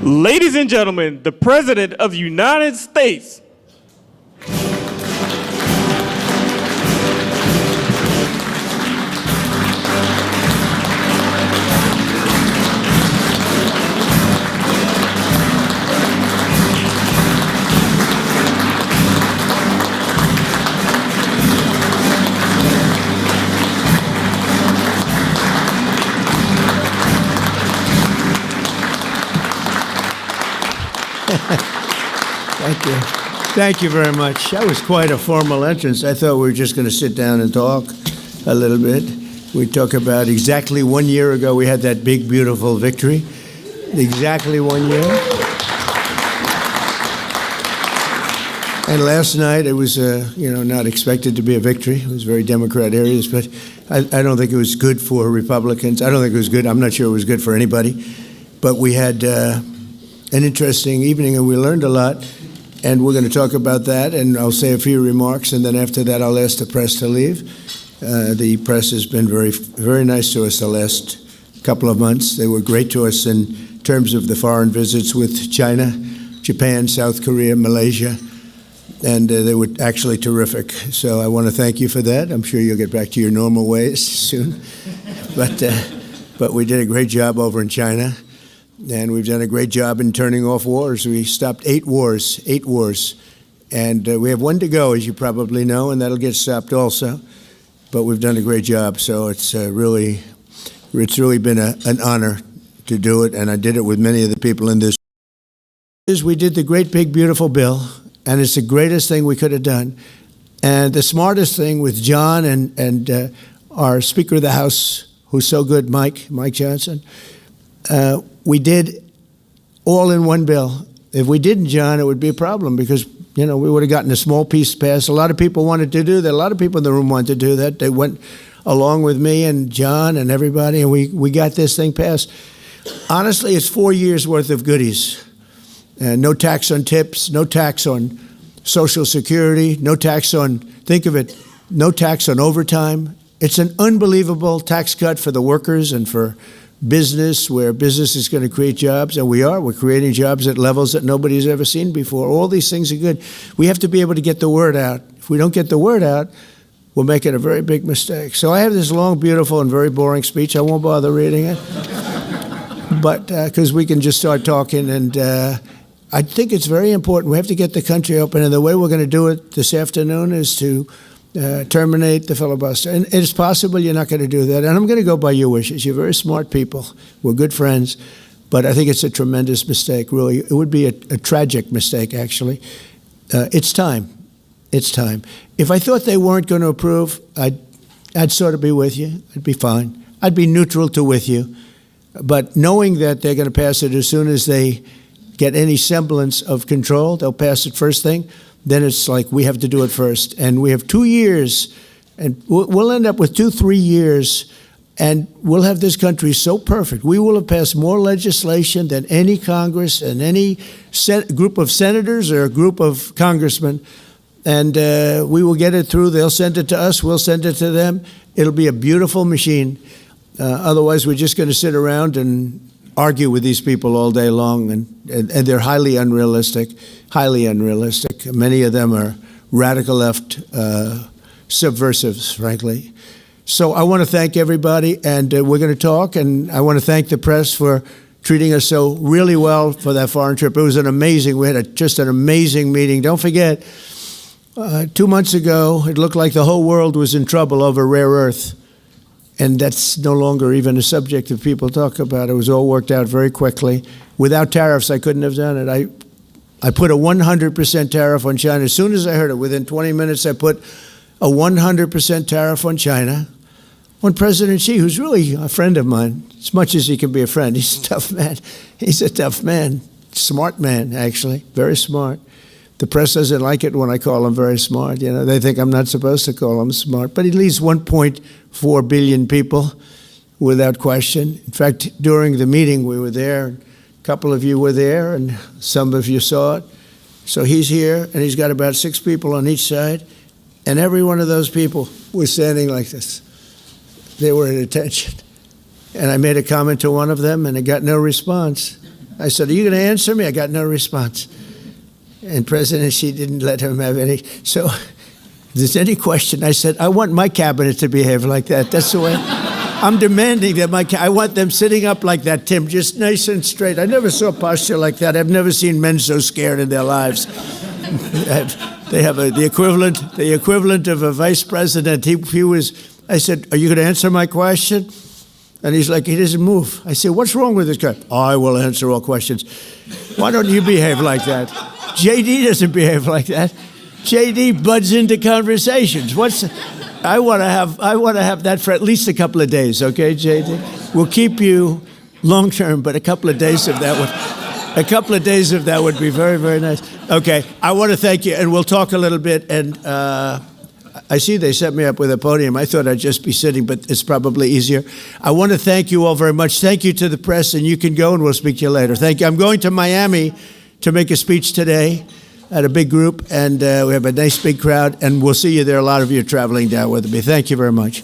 Ladies and gentlemen, the President of the United States. Thank you. Thank you very much. That was quite a formal entrance. I thought we were just going to sit down and talk a little bit. We talk about exactly 1 year ago we had that big, beautiful victory. Exactly 1 year. And last night it was, not expected to be a victory. It was very Democrat areas, but I don't think it was good for Republicans. I don't think it was good. I'm not sure it was good for anybody. But we had an interesting evening, and we learned a lot, and we're going to talk about that, and I'll say a few remarks, and then after that I'll ask the press to leave. The press has been very, very nice to us the last couple of months. They were great to us in terms of the foreign visits with China, Japan, South Korea, Malaysia, and they were actually terrific. So I want to thank you for that. I'm sure you'll get back to your normal ways soon. But we did a great job over in China. And we've done a great job in turning off wars. We stopped 8 wars. And we have 1 to go, as you probably know, and that'll get stopped also. But we've done a great job, so it's really been an honor to do it, and I did it with many of the people in this. We did the great, big, beautiful bill, and it's the greatest thing we could have done. And the smartest thing with John and our Speaker of the House, who's so good, Mike Johnson, we did all in one bill. If we didn't, John, it would be a problem because, we would have gotten a small piece passed. A lot of people wanted to do that. A lot of people in the room wanted to do that. They went along with me and John and everybody, and we got this thing passed. Honestly, it's 4 years' worth of goodies. No tax on tips, no tax on Social Security, no tax on, think of it, no tax on overtime. It's an unbelievable tax cut for the workers and for business, where business is going to create jobs, and we're creating jobs at levels that nobody's ever seen before. All these things are good. We have to be able to get the word out. If we don't get the word out, we're making a very big mistake. So I have this long, beautiful, and very boring speech. I won't bother reading it, but because we can just start talking, and I think it's very important. We have to get the country open, and the way we're going to do it this afternoon is to terminate the filibuster. And it's possible you're not going to do that. And I'm going to go by your wishes. You're very smart people. We're good friends. But I think it's a tremendous mistake, really. It would be a tragic mistake, actually. It's time. It's time. If I thought they weren't going to approve, I'd sort of be with you. I'd be fine. I'd be neutral to with you. But knowing that they're going to pass it as soon as they get any semblance of control, they'll pass it first thing. Then it's like we have to do it first. And we have 2 years, and we'll end up with 2-3 years, and we'll have this country so perfect. We will have passed more legislation than any Congress and any group of senators or a group of congressmen. And we will get it through. They'll send it to us. We'll send it to them. It'll be a beautiful machine. Otherwise, we're just going to sit around and argue with these people all day long, and they're highly unrealistic. Many of them are radical left subversives, frankly. So I want to thank everybody, and we're going to talk, and I want to thank the press for treating us so really well for that foreign trip. It was we had just an amazing meeting. Don't forget, 2 months ago, it looked like the whole world was in trouble over rare earth. And that's no longer even a subject that people talk about. It was all worked out very quickly. Without tariffs, I couldn't have done it. I put a 100% tariff on China. As soon as I heard it, within 20 minutes, I put a 100% tariff on China, on President Xi, who's really a friend of mine, as much as he can be a friend. He's a tough man. He's a tough man. Smart man, actually. Very smart. The press doesn't like it when I call him very smart. They think I'm not supposed to call him smart. But he leads 1.4 billion people without question. In fact, during the meeting, we were there. A couple of you were there, and some of you saw it. So he's here, and he's got about 6 people on each side. And every one of those people was standing like this. They were at attention. And I made a comment to one of them, and I got no response. I said, are you going to answer me? I got no response. And President Xi didn't let him have any. So if there's any question, I said, I want my cabinet to behave like that. That's the way. I'm demanding that I want them sitting up like that, Tim, just nice and straight. I never saw posture like that. I've never seen men so scared in their lives. They have the equivalent of a vice president. He was, I said, are you going to answer my question? And he's like, he doesn't move. I said, what's wrong with this guy? I will answer all questions. Why don't you behave like that? JD doesn't behave like that. JD buds into conversations. I want to have that for at least a couple of days, okay, JD? We'll keep you long term, but a couple of days of that would be very, very nice. Okay, I want to thank you, and we'll talk a little bit. And I see they set me up with a podium. I thought I'd just be sitting, but it's probably easier. I want to thank you all very much. Thank you to the press, and you can go, and we'll speak to you later. Thank you. I'm going to Miami to make a speech today at a big group, and we have a nice big crowd, and we'll see you there. A lot of you are traveling down with me. Thank you very much.